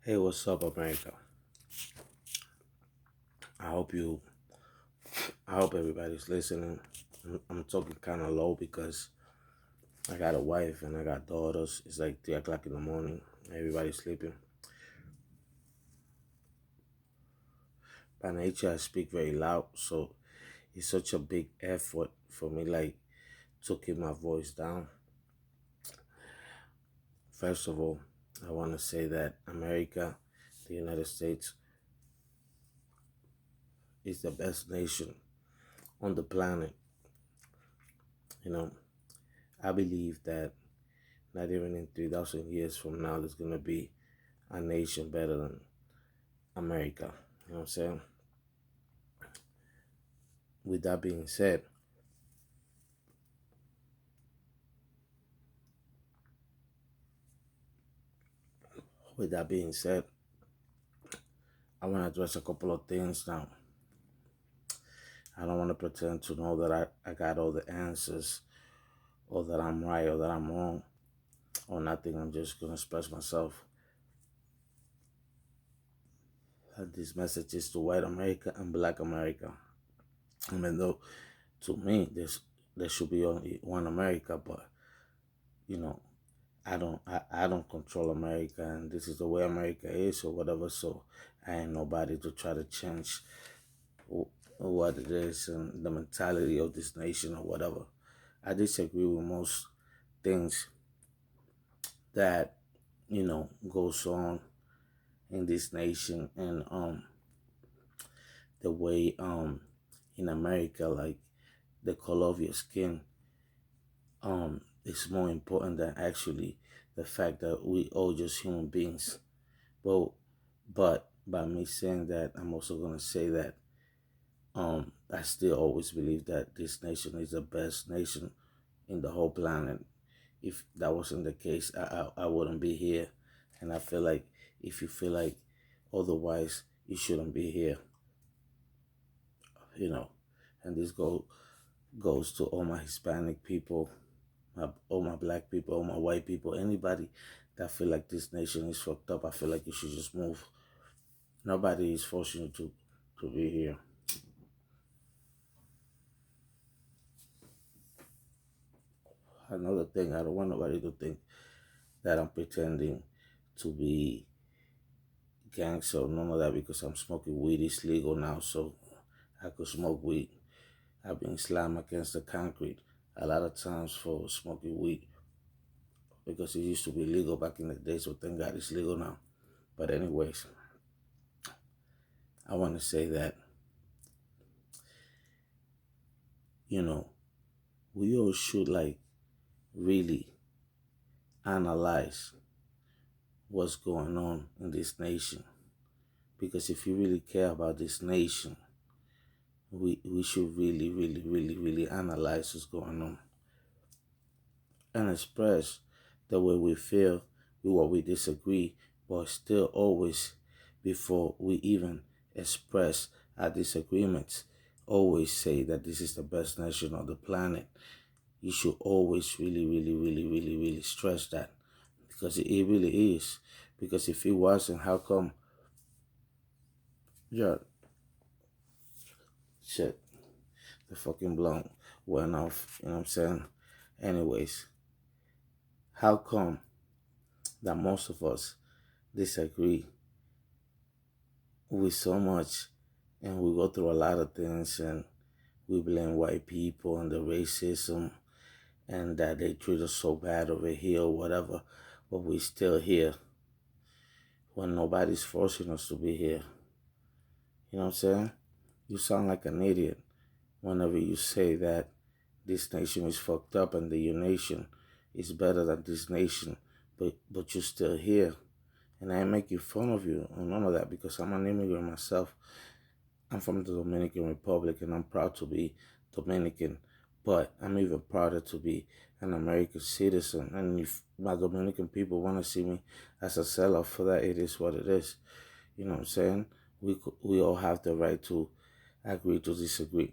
Hey, what's up, America? I hope you, I hope everybody's listening. I'm talking kind of low because I got a wife and I got daughters. It's like 3 o'clock in the morning. Everybody's sleeping. By nature, I speak very loud, so it's such a big effort for me, like to keep my voice down. First of all, I want to say that America, the United States, is the best nation on the planet. You know, I believe that not even in 3,000 years from now, there's gonna be a nation better than America. You know what I'm saying? With that being said, with that being said, I want to address a couple of things now. I don't want to pretend to know that I got all the answers or that I'm right or that I'm wrong or nothing. I'm just going to express myself. This message is to white America and black America. Even though to me, there should be only one America, but you know, I don't control America and this is the way America is or whatever, so I ain't nobody to try to change what it is and the mentality of this nation or whatever. I disagree with most things that, goes on in this nation and the way in America, like the color of your skin is more important than actually the fact that we all just human beings. Well, but by me saying that, I'm also gonna say that I still always believe that this nation is the best nation in the whole planet. If that wasn't the case, I wouldn't be here. And I feel like if you feel like otherwise, you shouldn't be here. You know, and this goes to all my Hispanic people, all my black people, all my white people, anybody that feel like this nation is fucked up. I feel like you should just move. Nobody is forcing you to be here. Another thing, I don't want nobody to think that I'm pretending to be gangster or none of that because I'm smoking weed. It's legal now, so I could smoke weed. I've been slammed against the concrete a lot of times for smoking weed because it used to be legal back in the day, so thank God it's legal now. But anyways, I want to say that, you know, we all should like really analyze what's going on in this nation. Because if you really care about this nation, we should really, really, really, really analyze what's going on and express the way we feel with what we disagree, but still always, before we even express our disagreements, always say that this is the best nation on the planet. You should always really, really, really, really, really stress that because it really is. Because if it wasn't, how come? Yeah, shit, the fucking blunt went off. You know what I'm saying? Anyways, how come that most of us disagree with so much and we go through a lot of things and we blame white people and the racism and that they treat us so bad over here or whatever, but we still here when nobody's forcing us to be here. You know what I'm saying? You sound like an idiot whenever you say that this nation is fucked up and the your nation is better than this nation, but you're still here. And I ain't making fun of you or none of that because I'm an immigrant myself. I'm from the Dominican Republic and I'm proud to be Dominican, but I'm even prouder to be an American citizen. And if my Dominican people want to see me as a seller for that, it is what it is. You know what I'm saying? We all have the right to agree to disagree.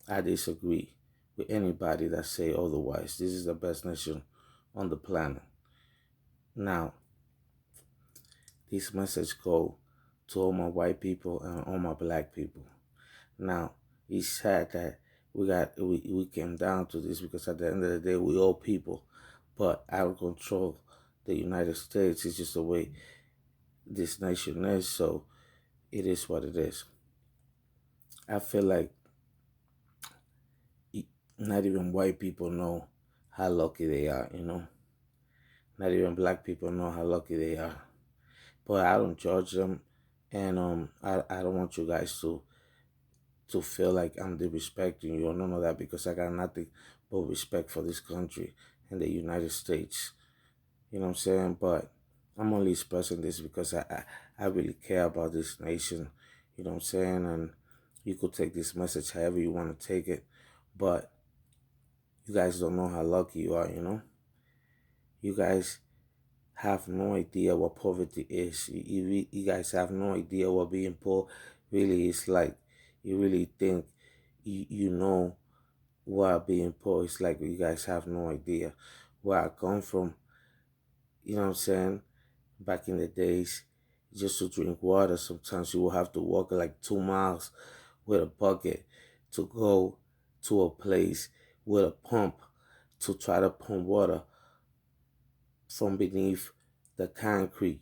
I disagree with anybody that say otherwise. This is the best nation on the planet. Now, this message go to all my white people and all my black people. Now, it's sad that we came down to this because at the end of the day we all people, but out of control the United States is just the way this nation is, so it is what it is. I feel like not even white people know how lucky they are, you know. Not even black people know how lucky they are. But I don't judge them, and I don't want you guys to feel like I'm disrespecting you or none of that because I got nothing but respect for this country and the United States. You know what I'm saying? But I'm only expressing this because I really care about this nation. You know what I'm saying? And you could take this message however you want to take it. But you guys don't know how lucky you are, you know? You guys have no idea what poverty is. You guys have no idea what being poor really is like. You really think you know what being poor is like. You guys have no idea where I come from. You know what I'm saying? Back in the days, just to drink water, sometimes you will have to walk like 2 miles with a bucket to go to a place with a pump to try to pump water from beneath the concrete.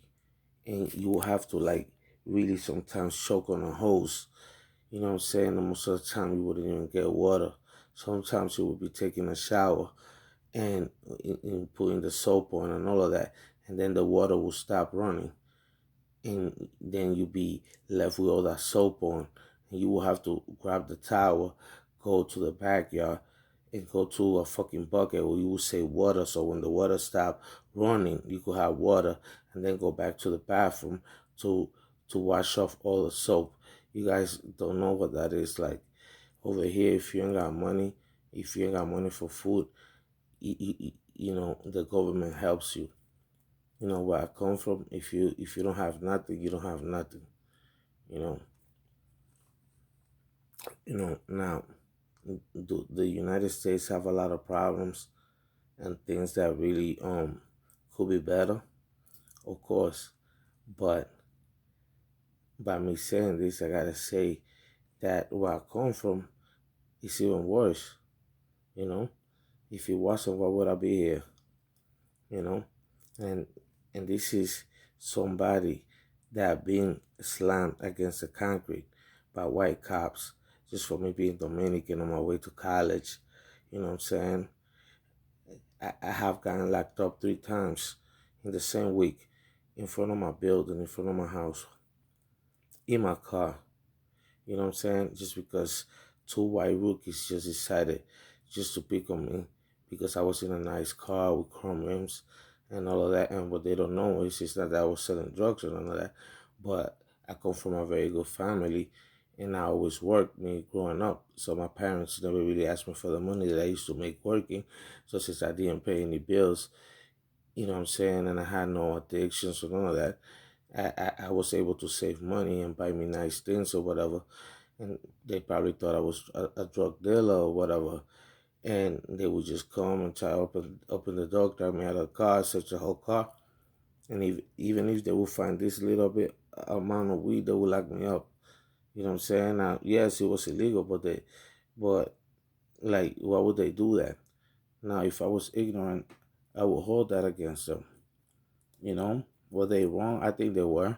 And you will have to like really sometimes choke on a hose. You know what I'm saying? And most of the time you wouldn't even get water. Sometimes you would be taking a shower and putting the soap on and all of that. And then the water will stop running. And then you be left with all that soap on. And you will have to grab the towel, go to the backyard, and go to a fucking bucket where you will save water. So when the water stop running, you could have water and then go back to the bathroom to to wash off all the soap. You guys don't know what that is like. Over here, if you ain't got money, if you ain't got money for food, you know, the government helps you. You know where I come from. If you don't have nothing, you don't have nothing. You know. Now the United States have a lot of problems and things that really could be better, of course. But by me saying this, I gotta say that where I come from is even worse. You know, if it wasn't, why would I be here? You know, and and this is somebody that being slammed against the concrete by white cops just for me being Dominican on my way to college. You know what I'm saying? I have gotten locked up 3 times in the same week in front of my building, in front of my house, in my car. You know what I'm saying? Just because two white rookies just decided just to pick on me because I was in a nice car with chrome rims and all of that. And what they don't know is just that I was selling drugs and all of that. But I come from a very good family and I always worked me growing up. So my parents never really asked me for the money that I used to make working. So since I didn't pay any bills, you know what I'm saying, and I had no addictions or none of that, I was able to save money and buy me nice things or whatever. And they probably thought I was a drug dealer or whatever. And they would just come and try to open the door, grab me out of the car, search the whole car. And even if they would find this little bit amount of weed, they would lock me up. You know what I'm saying? Now, yes, it was illegal, but like, why would they do that? Now, if I was ignorant, I would hold that against them. You know, were they wrong? I think they were.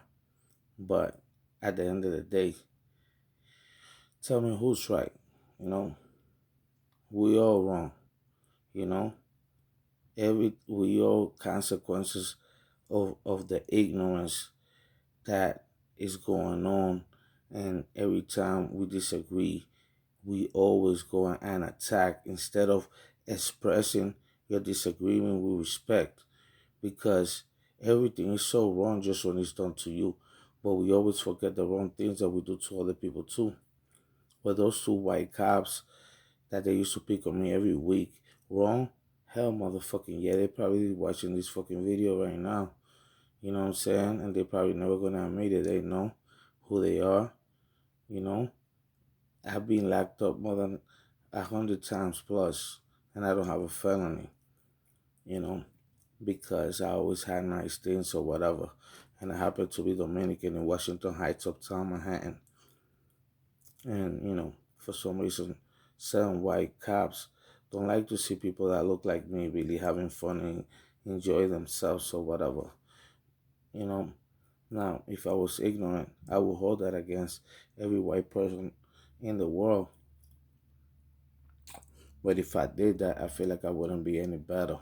But at the end of the day, tell me who's right. You know, we all wrong. You know, we all consequences of the ignorance that is going on, and every time we disagree, we always go and attack instead of expressing your disagreement with respect, because everything is so wrong just when it's done to you, but we always forget the wrong things that we do to other people too. But those two white cops that they used to pick on me every week, wrong? Hell, motherfucking yeah, they probably watching this fucking video right now. You know what I'm saying? And they probably never gonna admit it. They know who they are. You know, I've been locked up more than 100 times plus, and I don't have a felony. You know, because I always had nice things or whatever. and I happen to be Dominican in Washington Heights, uptown Manhattan. And, for some reason, certain white cops don't like to see people that look like me really having fun and enjoy themselves or whatever. You know, now, if I was ignorant, I would hold that against every white person in the world. But if I did that, I feel like I wouldn't be any better.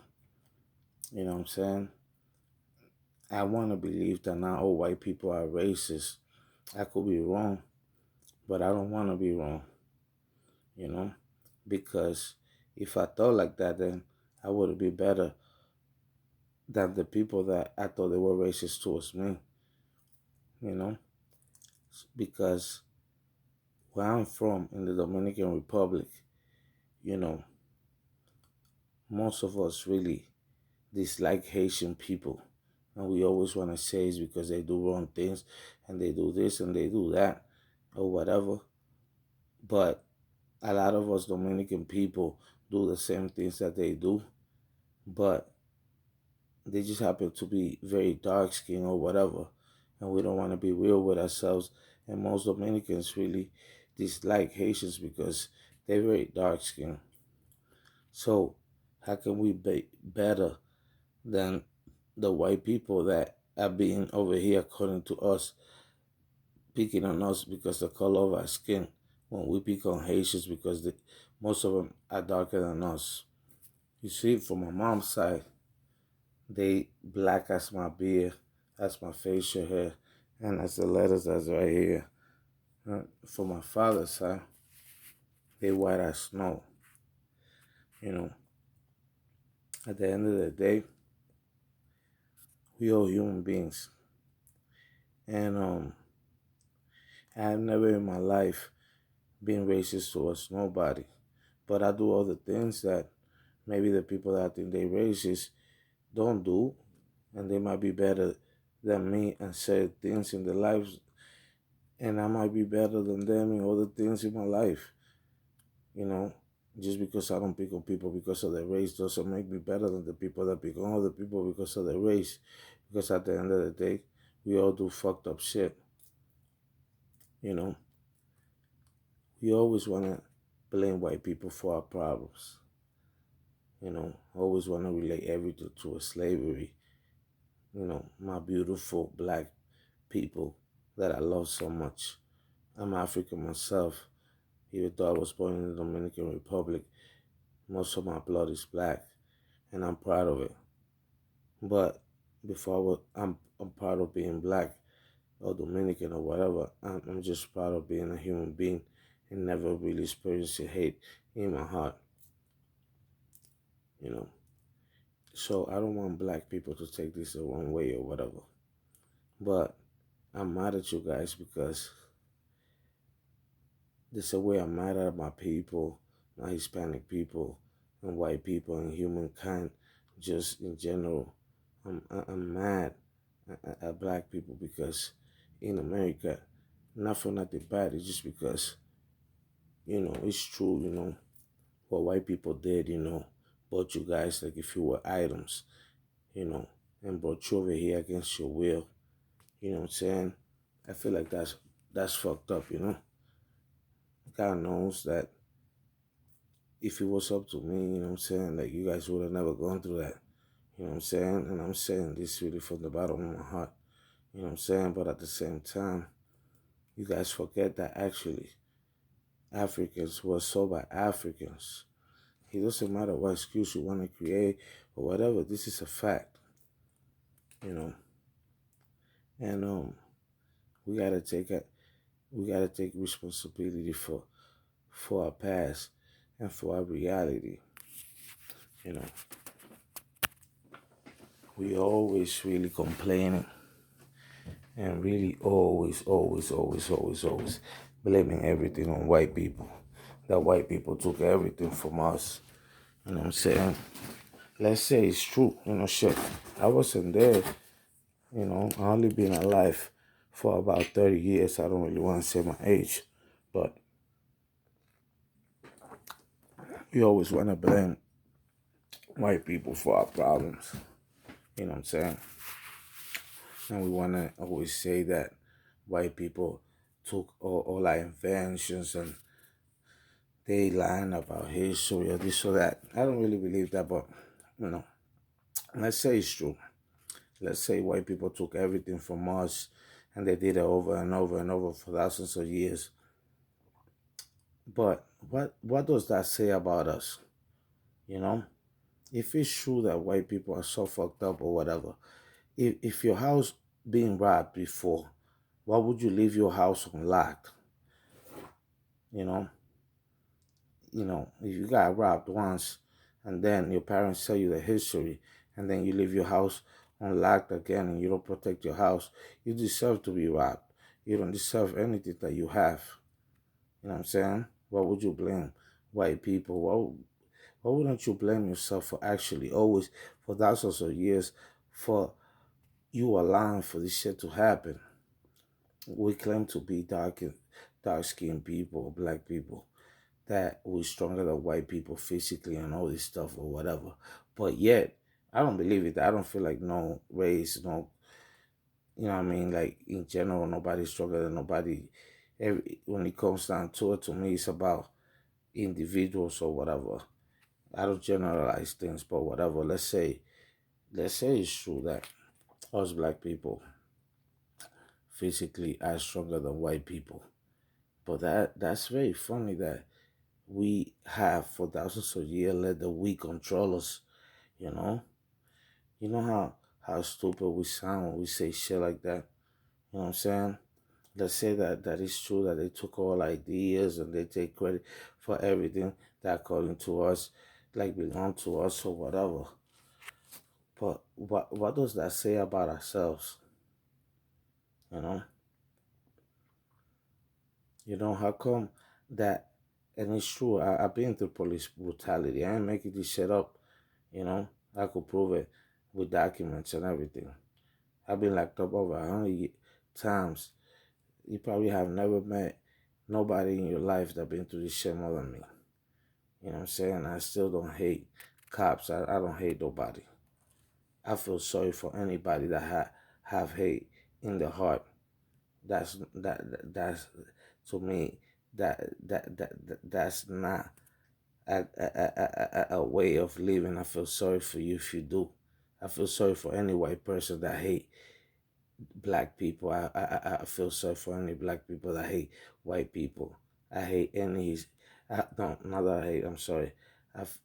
You know what I'm saying? I want to believe that not all white people are racist. I could be wrong, but I don't want to be wrong, you know? Because if I thought like that, then I would be better than the people that I thought they were racist towards me, you know? Because where I'm from in the Dominican Republic, you know, most of us really dislike Haitian people. And we always want to say it's because they do wrong things and they do this and they do that or whatever. But a lot of us Dominican people do the same things that they do, but they just happen to be very dark skinned or whatever. And we don't want to be real with ourselves. And most Dominicans really dislike Haitians because they're very dark skinned. So, how can we be better than the white people that are being over here, according to us, picking on us because the color of our skin? When we pick on Haitians because most of them are darker than us. You see, from my mom's side, they black as my beard, as my facial hair, and as the letters that's right here. For my father's side, they white as snow. You know, at the end of the day, we all human beings. And I've never in my life been racist towards nobody. But I do other things that maybe the people that think they racist don't do. And they might be better than me and certain things in their lives. And I might be better than them in other things in my life. You know, just because I don't pick on people because of their race doesn't make me better than the people that pick on other people because of their race. Because at the end of the day, we all do fucked up shit. You know, we always want to blame white people for our problems. You know, always want to relate everything to a slavery. You know, my beautiful black people that I love so much. I'm African myself, even though I was born in the Dominican Republic. Most of my blood is black, and I'm proud of it. But before I'm proud of being black or Dominican or whatever. I'm just proud of being a human being and never really experiencing hate in my heart. You know, so I don't want black people to take this the wrong way or whatever. But I'm mad at you guys because there's a way I'm mad at my people, my Hispanic people, and white people, and humankind, just in general. I'm mad at black people because in America, not for nothing bad, it's just because, it's true, what white people did, bought you guys like if you were items, you know, and brought you over here against your will. You know what I'm saying? I feel like that's fucked up. God knows that if it was up to me, like you guys would have never gone through that. You know what I'm saying? And I'm saying this really from the bottom of my heart. You know what I'm saying? But at the same time, you guys forget that actually Africans were sold by Africans. It doesn't matter what excuse you want to create or whatever. This is a fact, you know. And we gotta take it. We gotta take responsibility for our past and for our reality. You know, we always really complaining and really always blaming everything on white people. That white people took everything from us. You know what I'm saying? Let's say it's true. Shit. I wasn't there. I only been alive for about 30 years. I don't really want to say my age, but we always want to blame white people for our problems. You know what I'm saying? And we want to always say that white people took all our inventions and they lying about history or this or that. I don't really believe that, but you know, let's say it's true. Let's say white people took everything from us and they did it over and over and over for thousands of years. But what does that say about us? You know? If it's true that white people are so fucked up or whatever, if your house being robbed before, why would you leave your house unlocked? You know? If you got robbed once and then your parents tell you the history and then you leave your house unlocked again and you don't protect your house, you deserve to be robbed. You don't deserve anything that you have. You know what I'm saying? What would you blame white people? Why wouldn't you blame yourself for actually always, for thousands of years, for you allowing for this shit to happen? We claim to be dark skinned people, black people, that we're stronger than white people physically and all this stuff or whatever. But yet, I don't believe it. I don't feel like no race, no, you know what I mean? Like in general, nobody's stronger than nobody. When it comes down to me, it's about individuals or whatever. I don't generalize things, but whatever. Let's say it's true that us black people physically are stronger than white people. But that's very funny that we have for thousands of years let the weak control us, you know? You know how stupid we sound when we say shit like that? You know what I'm saying? Let's say that it's true that they took all ideas and they take credit for everything that according to us like belong to us or whatever. But what does that say about ourselves? You know? How come that and it's true, I've been through police brutality. I ain't making this shit up, you know. I could prove it with documents and everything. I've been locked up over 100 times. You probably have never met nobody in your life that been through this shit more than me. You know what I'm saying? I still don't hate cops. I don't hate nobody. I feel sorry for anybody that have hate in the heart. That's to me that's not a way of living. I feel sorry for you if you do. I feel sorry for any white person that hate black people. I feel sorry for any black people that hate white people. I hate any. No, not that I hate. I'm sorry.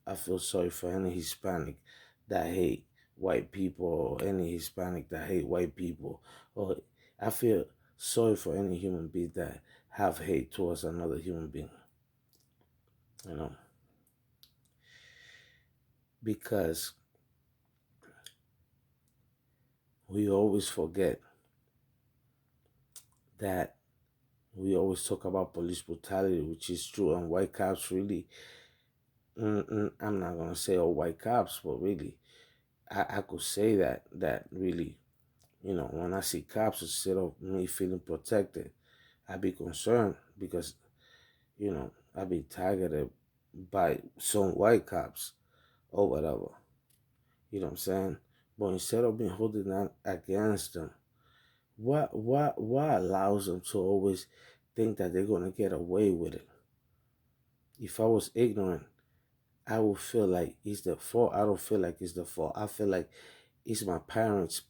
I feel sorry for any Hispanic that hate white people or any Hispanic that hate white people. Or I feel sorry for any human being that have hate towards another human being. You know, because we always forget that we always talk about police brutality, which is true, and white cops really. I'm not gonna say all white cops, but really, I could say that really, when I see cops, instead of me feeling protected, I be concerned because I be targeted by some white cops or whatever. You know what I'm saying? But instead of me holding that against them, what allows them to always think that they're gonna get away with it? If I was ignorant, I would feel like it's the fault. I don't feel like it's the fault. I feel like it's my parents'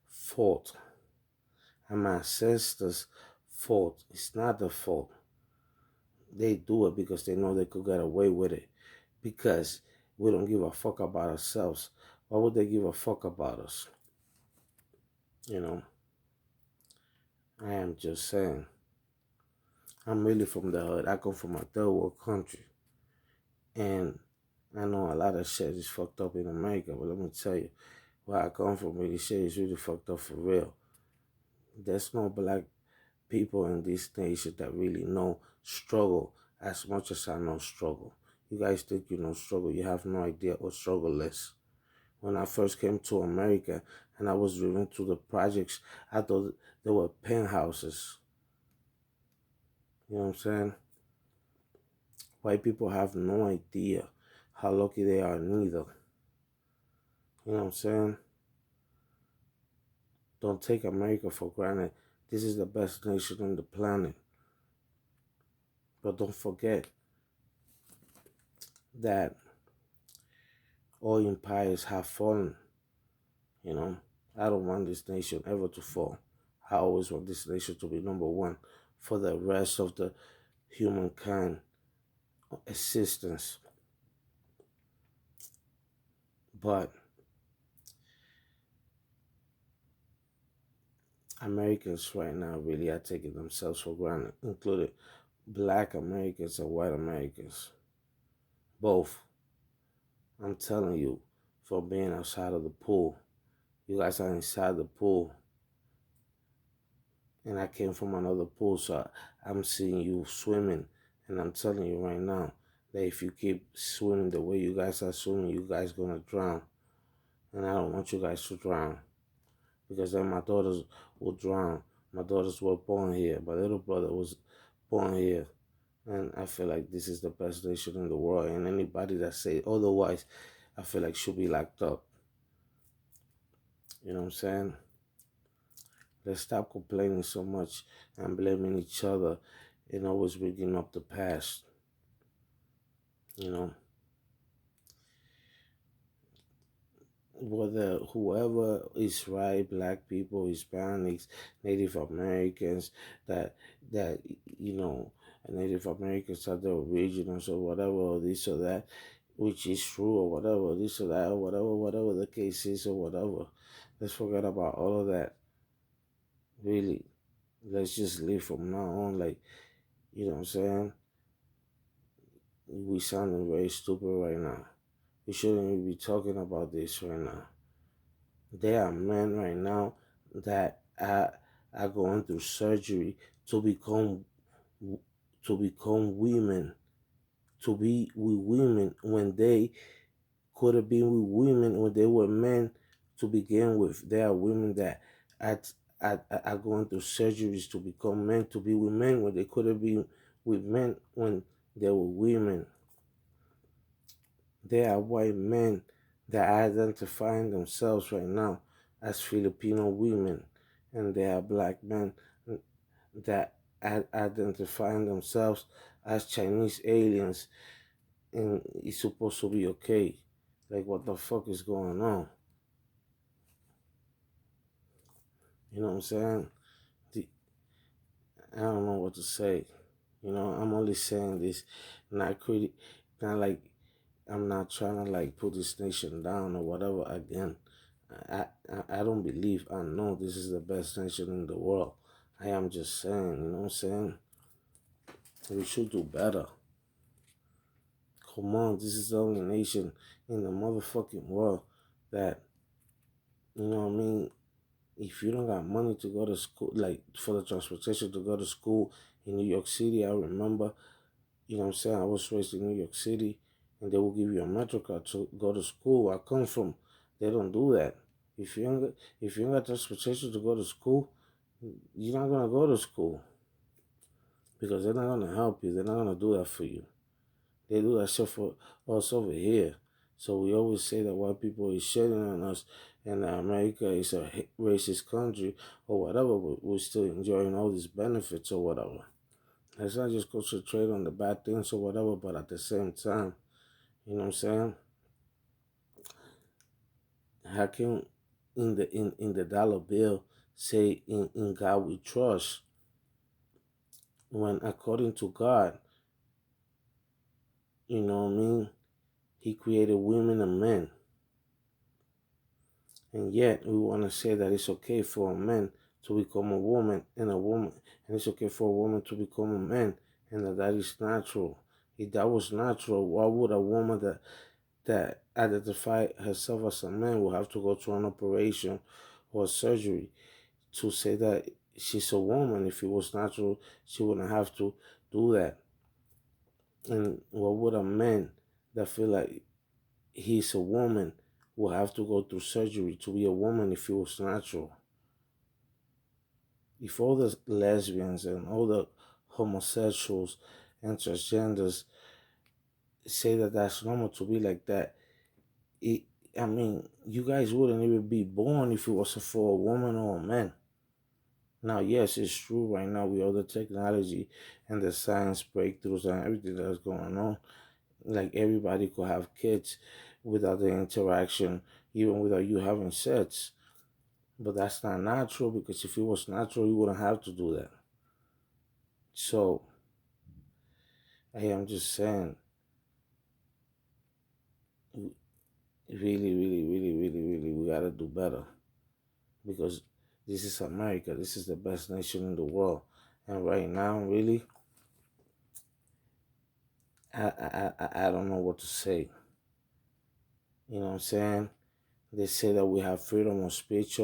fault. And my ancestors' fault. It's not the fault. They do it because they know they could get away with it. Because we don't give a fuck about ourselves. Why would they give a fuck about us? You know, I am just saying. I'm really from the hood. I come from a third world country. And I know a lot of shit is fucked up in America, but let me tell you, where I come from, really shit is really fucked up for real. There's no black people in this nation that really know struggle as much as I know struggle. You guys think you know struggle. You have no idea what struggle is. When I first came to America and I was driven to the projects, I thought there were penthouses. You know what I'm saying? White people have no idea how lucky they are neither. You know what I'm saying? Don't take America for granted. This is the best nation on the planet. But don't forget that all empires have fallen. You know, I don't want this nation ever to fall. I always want this nation to be number one for the rest of the humankind existence. But Americans right now really are taking themselves for granted, including black Americans and white Americans. Both. I'm telling you, for being outside of the pool. You guys are inside the pool. And I came from another pool, so I'm seeing you swimming. And I'm telling you right now that if you keep swimming the way you guys are swimming, you guys gonna drown. And I don't want you guys to drown. Because then my daughters will drown. My daughters were born here. My little brother was born here. And I feel like this is the best nation in the world. And anybody that say otherwise, I feel like should be locked up. You know what I'm saying? Let's stop complaining so much and blaming each other and always bringing up the past. You know, whether whoever is right, black people, Hispanics, Native Americans, that that you know, Native Americans are the originals or whatever, or this or that, which is true or whatever, this or that, or whatever the case is or whatever. Let's forget about all of that. Really, let's just live from now on. Like, you know what I'm saying? We sounding very stupid right now. We shouldn't even be talking about this right now. There are men right now that are going through surgery to become women, to be with women when they could have been with women when they were men to begin with. There are women that are going through surgeries to become men, to be with men when they could have been with men when they were women. There are white men that are identifying themselves right now as Filipino women, and there are black men that are identifying themselves as Chinese aliens, and it's supposed to be okay. Like, what the fuck is going on? You know what I'm saying? I don't know what to say. You know, I'm only saying this, not like I'm not trying to like put this nation down or whatever. Again, I don't believe I know this is the best nation in the world. I am just saying, you know what I'm saying? We should do better. Come on, this is the only nation in the motherfucking world that, you know what I mean? If you don't got money to go to school, like for the transportation to go to school in New York City, I remember, you know what I'm saying? I was raised in New York City, and they will give you a metro card to go to school. I come from, they don't do that. If you ain't got transportation to go to school, you're not gonna go to school because they're not gonna help you. They're not gonna do that for you. They do that shit for us over here. So we always say that white people is shitting on us and that America is a racist country or whatever, but we're still enjoying all these benefits or whatever. Let's not just concentrate on the bad things or whatever, but at the same time, you know what I'm saying? How can in the dollar bill say in God we trust when according to God, you know what I mean? He created women and men. And yet we want to say that it's okay for a man to become a woman and it's okay for a woman to become a man, and that is natural. If that was natural, why would a woman that identify herself as a man will have to go through an operation or surgery to say that she's a woman? If it was natural, she wouldn't have to do that. And what would a man that feel like he's a woman will have to go through surgery to be a woman if it was natural? If all the lesbians and all the homosexuals and transgenders say that that's normal to be like that, it, I mean, you guys wouldn't even be born if it wasn't for a woman or a man. Now, yes, it's true. Right now, with all the technology and the science breakthroughs and everything that's going on, like everybody could have kids without the interaction, even without you having sex. But that's not natural, because if it was natural, you wouldn't have to do that. So, hey, I'm just saying, really, really, really, really, really, we gotta do better, because this is America. This is the best nation in the world, and right now, really, I don't know what to say. You know what I'm saying? They say that we have freedom of speech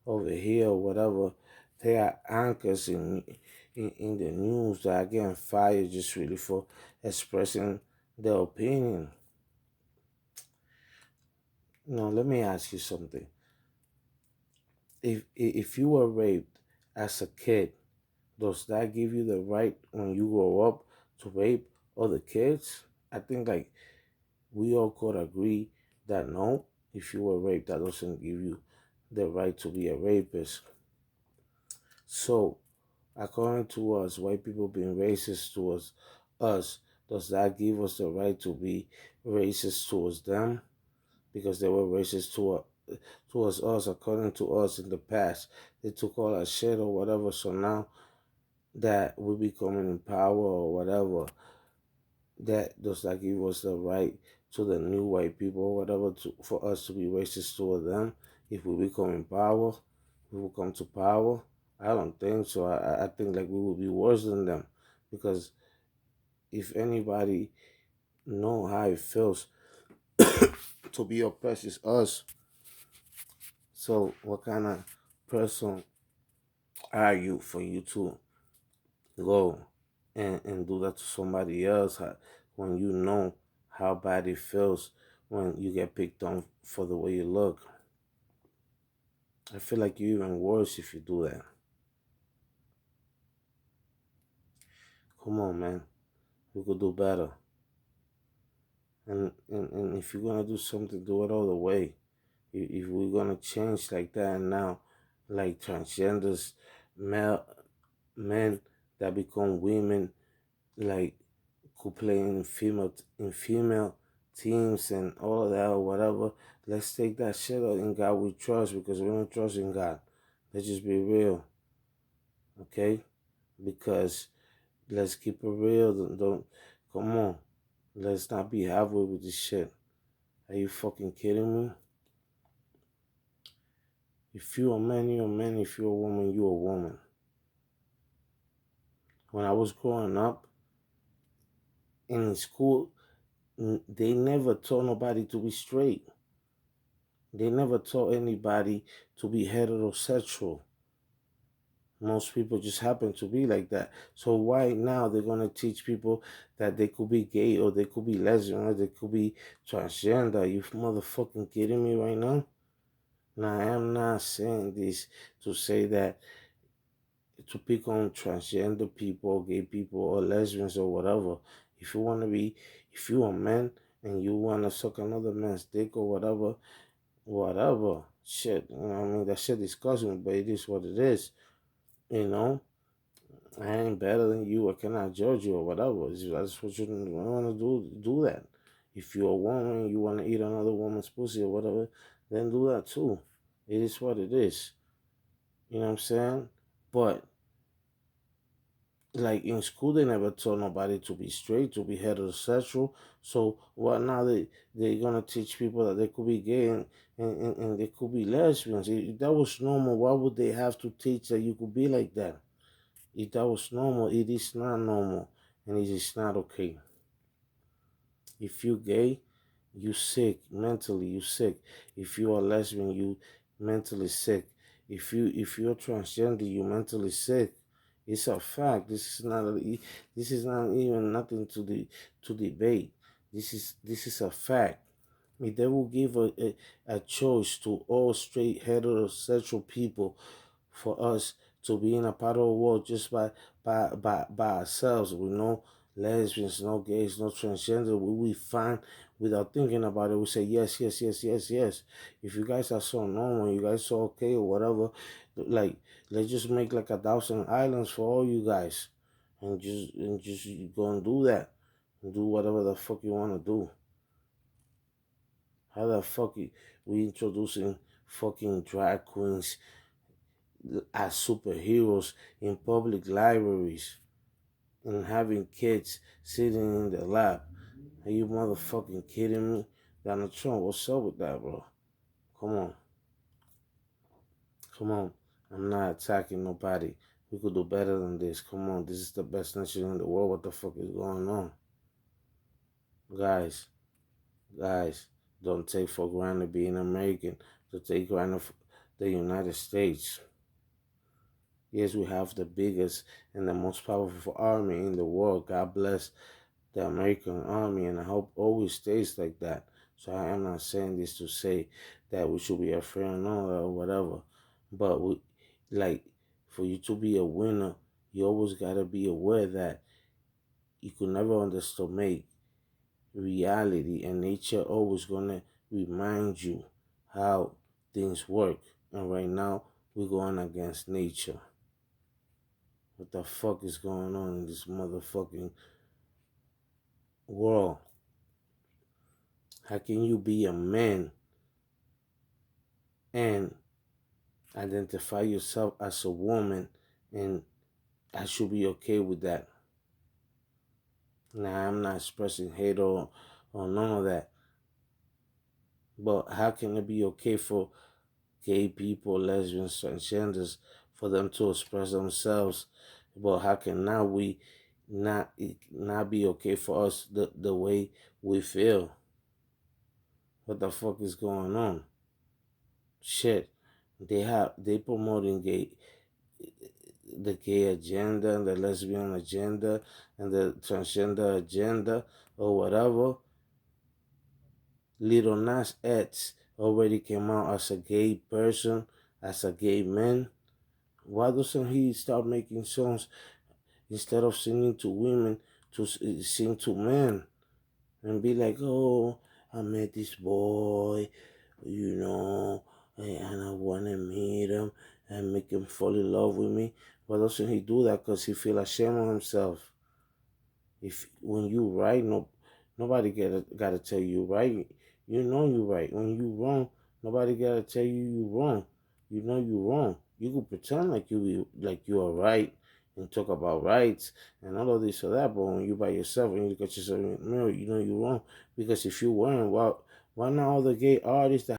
over here or whatever. They are anchors in the news that are getting fired just really for expressing their opinion. Let me ask you something. If you were raped as a kid, does that give you the right when you grow up to rape other kids? I think like we all could agree that no, if you were raped, that doesn't give you the right to be a rapist. So, according to us, white people being racist towards us, does that give us the right to be racist towards them? Because they were racist towards us, according to us in the past. They took all our shit or whatever. So now that we becoming in power or whatever, that does that give us the right to the new white people or whatever for us to be racist toward them if we become in power, we will come to power? I don't think so. I think like we will be worse than them, because if anybody know how it feels to be oppressed, it's us. So what kind of person are you for you to go and do that to somebody else, when you know how bad it feels when you get picked on for the way you look? I feel like you're even worse if you do that. Come on, man. We could do better. And if you're gonna do something, do it all the way. If we're gonna change like that now, like transgenders, male men that become women, like could play in female teams and all of that or whatever. Let's take that shit out in God we trust, because we don't trust in God. Let's just be real, okay? Because let's keep it real. Don't come on. Let's not be halfway with this shit. Are you fucking kidding me? If you're a man, you're a man. If you're a woman, you're a woman. When I was growing up in school, they never taught nobody to be straight. They never taught anybody to be heterosexual. Most people just happen to be like that. So why now they're gonna teach people that they could be gay or they could be lesbian or they could be transgender? You motherfucking kidding me right now? Now I am not saying this to say that to pick on transgender people, gay people, or lesbians or whatever. If you wanna be, if you're a man and you wanna suck another man's dick or whatever, whatever. Shit, I mean that shit disgusts me, but it is what it is. You know, I ain't better than you. I cannot judge you or whatever. That's what you want to do. Do that. If you're a woman, you want to eat another woman's pussy or whatever, then do that too. It is what it is. You know what I'm saying? But like in school, they never told nobody to be straight, to be heterosexual. So what now they're gonna teach people that they could be gay and they could be lesbians? If that was normal, why would they have to teach that you could be like that? If that was normal, it is not normal, and it is not okay. If you gay, you sick mentally. You sick. If you are lesbian, you mentally sick. If you're transgender, you mentally sick. It's a fact. This is not even nothing to debate. This is a fact. If they will give a choice to all straight heterosexual people for us to be in a part of the world just by ourselves with no lesbians, no gays, no transgender. We find without thinking about it. We say yes, yes, yes, yes, yes. If you guys are so normal, you guys so okay or whatever, like let's just make like 1,000 islands for all you guys, and just go and do that, and do whatever the fuck you want to do. How the fuck we introducing fucking drag queens as superheroes in public libraries and having kids sitting in the lap? Are you motherfucking kidding me? Donald Trump, what's up with that, bro? Come on. Come on. I'm not attacking nobody. We could do better than this. Come on. This is the best nation in the world. What the fuck is going on? Guys, guys, don't take for granted being American. Don't take granted the United States. Yes, we have the biggest and the most powerful army in the world. God bless the American army, and I hope always stays like that. So I am not saying this to say that we should be afraid or whatever, but like for you to be a winner, you always gotta be aware that you could never underestimate reality, and nature always gonna remind you how things work. And right now, we're going against nature. What the fuck is going on in this motherfucking world? How can you be a man and identify yourself as a woman, and I should be okay with that? Now, I'm not expressing hate or none of that. But how can it be okay for gay people, lesbians, transgenders, for them to express themselves? But how can now we not be okay for us the way we feel? What the fuck is going on? Shit. They promoting the gay agenda and the lesbian agenda and the transgender agenda or whatever. Little Nas X already came out as a gay person, as a gay man. Why doesn't he start making songs instead of singing to women to sing to men and be like, oh, I met this boy, you know, and I want to meet him and make him fall in love with me? Why doesn't he do that? Because he feel ashamed of himself. If when you right, nobody gotta tell you right. You know you right. When you wrong, nobody gotta tell you wrong. You know you wrong. You could pretend like you are right and talk about rights and all of this or that, but when you by yourself and you look at yourself in the mirror, you know you're wrong. Because if you weren't, why not all the gay artists that